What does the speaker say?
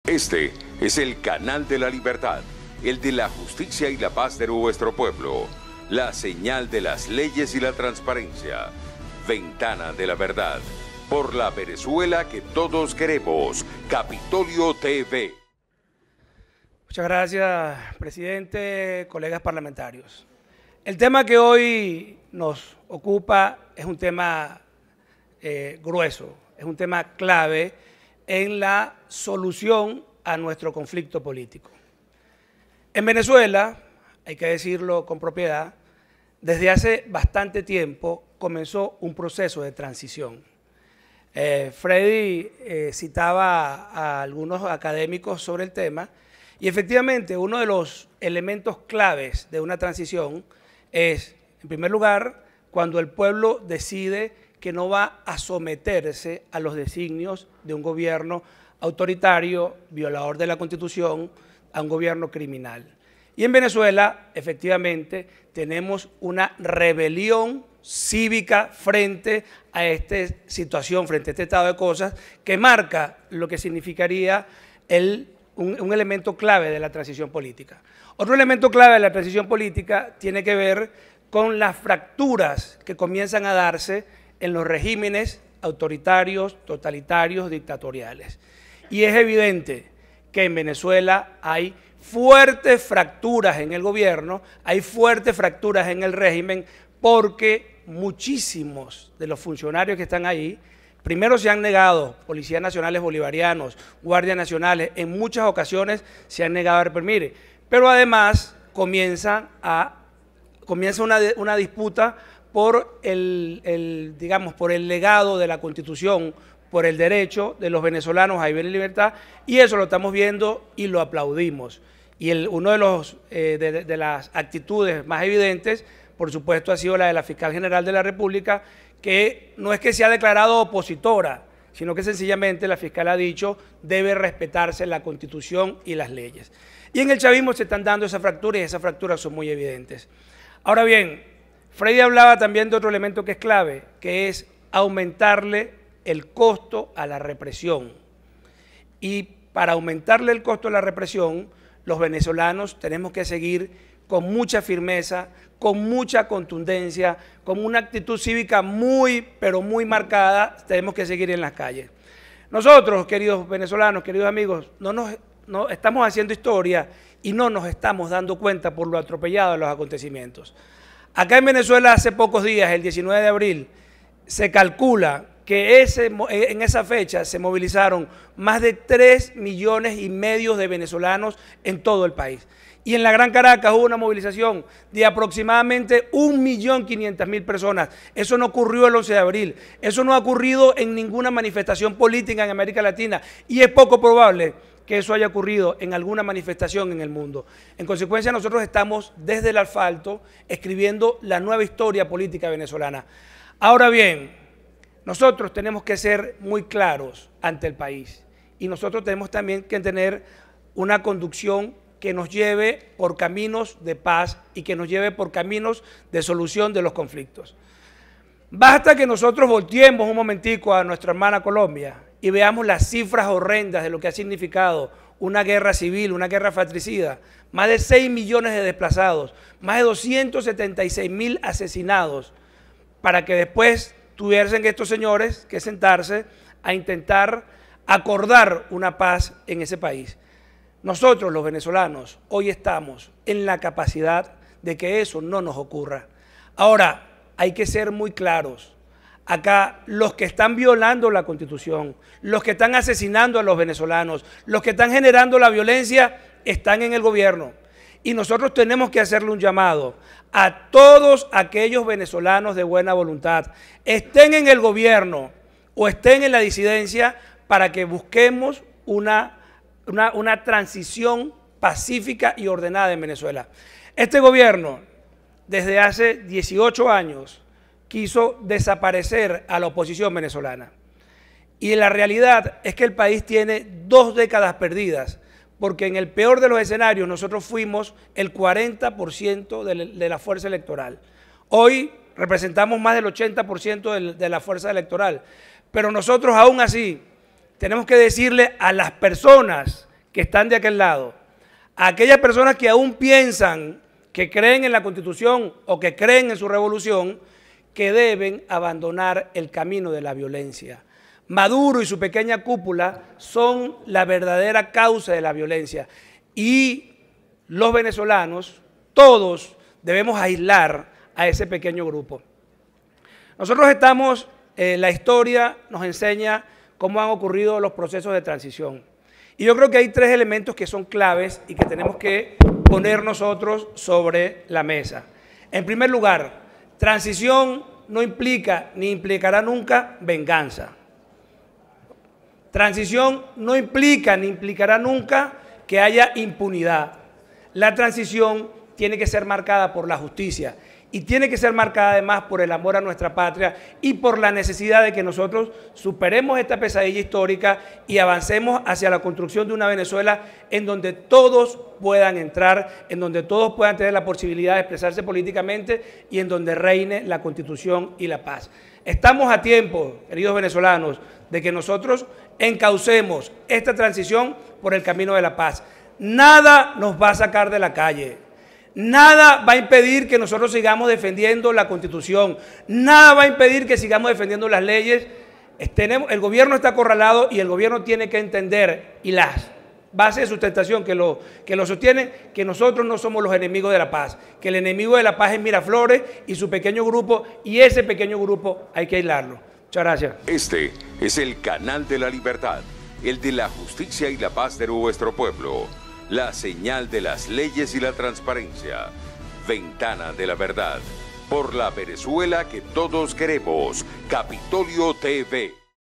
Este es el canal de la libertad, el de la justicia y la paz de nuestro pueblo, la señal de las leyes y la transparencia, ventana de la verdad, por la Venezuela que todos queremos, Capitolio TV. Muchas gracias, presidente, colegas parlamentarios. El tema que hoy nos ocupa es un tema grueso, es un tema clave en la solución a nuestro conflicto político. En Venezuela, hay que decirlo con propiedad, desde hace bastante tiempo comenzó un proceso de transición. Freddy citaba a algunos académicos sobre el tema y efectivamente uno de los elementos claves de una transición es, en primer lugar, cuando el pueblo decide que no va a someterse a los designios de un gobierno autoritario, violador de la Constitución, a un gobierno criminal. Y en Venezuela, efectivamente, tenemos una rebelión cívica frente a esta situación, frente a este estado de cosas, que marca lo que significaría un elemento clave de la transición política. Otro elemento clave de la transición política tiene que ver con las fracturas que comienzan a darse en los regímenes autoritarios, totalitarios, dictatoriales. Y es evidente que en Venezuela hay fuertes fracturas en el gobierno, hay fuertes fracturas en el régimen, porque muchísimos de los funcionarios que están ahí, primero se han negado, policías nacionales bolivarianos, guardias nacionales, en muchas ocasiones se han negado a reprimir, pero además comienza una disputa por por el legado de la Constitución, por el derecho de los venezolanos a vivir en libertad, y eso lo estamos viendo y lo aplaudimos. Y uno de las actitudes más evidentes, por supuesto, ha sido la de la Fiscal General de la República, que no es que se ha declarado opositora, sino que sencillamente la fiscal ha dicho debe respetarse la Constitución y las leyes. Y en el chavismo se están dando esas fracturas y esas fracturas son muy evidentes. Ahora bien, Freddy hablaba también de otro elemento que es clave, que es aumentarle el costo a la represión. Y para aumentarle el costo a la represión, los venezolanos tenemos que seguir con mucha firmeza, con mucha contundencia, con una actitud cívica pero muy marcada, tenemos que seguir en las calles. Nosotros, queridos venezolanos, queridos amigos, no estamos haciendo historia y no nos estamos dando cuenta por lo atropellado de los acontecimientos. Acá en Venezuela hace pocos días, el 19 de abril, se calcula que en esa fecha se movilizaron más de 3,5 millones de venezolanos en todo el país. Y en la Gran Caracas hubo una movilización de aproximadamente 1.500.000 personas. Eso no ocurrió el 11 de abril, eso no ha ocurrido en ninguna manifestación política en América Latina y es poco probable que eso haya ocurrido en alguna manifestación en el mundo. En consecuencia, nosotros estamos desde el asfalto escribiendo la nueva historia política venezolana. Ahora bien, nosotros tenemos que ser muy claros ante el país y nosotros tenemos también que tener una conducción que nos lleve por caminos de paz y que nos lleve por caminos de solución de los conflictos. Basta que nosotros volteemos un momentico a nuestra hermana Colombia y veamos las cifras horrendas de lo que ha significado una guerra civil, una guerra fratricida, más de 6 millones de desplazados, más de 276.000 asesinados, para que después tuviesen estos señores que sentarse a intentar acordar una paz en ese país. Nosotros, los venezolanos, hoy estamos en la capacidad de que eso no nos ocurra. Ahora, hay que ser muy claros. Acá los que están violando la Constitución, los que están asesinando a los venezolanos, los que están generando la violencia, están en el gobierno. Y nosotros tenemos que hacerle un llamado a todos aquellos venezolanos de buena voluntad, estén en el gobierno o estén en la disidencia, para que busquemos una transición pacífica y ordenada en Venezuela. Este gobierno, desde hace 18 años, quiso desaparecer a la oposición venezolana. Y la realidad es que el país tiene 2 décadas perdidas, porque en el peor de los escenarios nosotros fuimos el 40% de la fuerza electoral. Hoy representamos más del 80% de la fuerza electoral, pero nosotros aún así tenemos que decirle a las personas que están de aquel lado, a aquellas personas que aún piensan, que creen en la Constitución o que creen en su revolución, que deben abandonar el camino de la violencia. Maduro y su pequeña cúpula son la verdadera causa de la violencia y los venezolanos, todos, debemos aislar a ese pequeño grupo. Nosotros estamos, la historia nos enseña cómo han ocurrido los procesos de transición. Y yo creo que hay tres elementos que son claves y que tenemos que poner nosotros sobre la mesa. En primer lugar, transición no implica ni implicará nunca venganza. Transición no implica ni implicará nunca que haya impunidad. La transición tiene que ser marcada por la justicia y tiene que ser marcada además por el amor a nuestra patria y por la necesidad de que nosotros superemos esta pesadilla histórica y avancemos hacia la construcción de una Venezuela en donde todos puedan entrar, en donde todos puedan tener la posibilidad de expresarse políticamente y en donde reine la Constitución y la paz. Estamos a tiempo, queridos venezolanos, de que nosotros encaucemos esta transición por el camino de la paz. Nada nos va a sacar de la calle. Nada va a impedir que nosotros sigamos defendiendo la Constitución. Nada va a impedir que sigamos defendiendo las leyes. El gobierno está acorralado y el gobierno tiene que entender, y las bases de sustentación que lo sostienen, que nosotros no somos los enemigos de la paz, que el enemigo de la paz es Miraflores y su pequeño grupo, y ese pequeño grupo hay que aislarlo. Muchas gracias. Este es el canal de la libertad, el de la justicia y la paz de nuestro pueblo. La señal de las leyes y la transparencia. Ventana de la verdad. Por la Venezuela que todos queremos. Capitolio TV.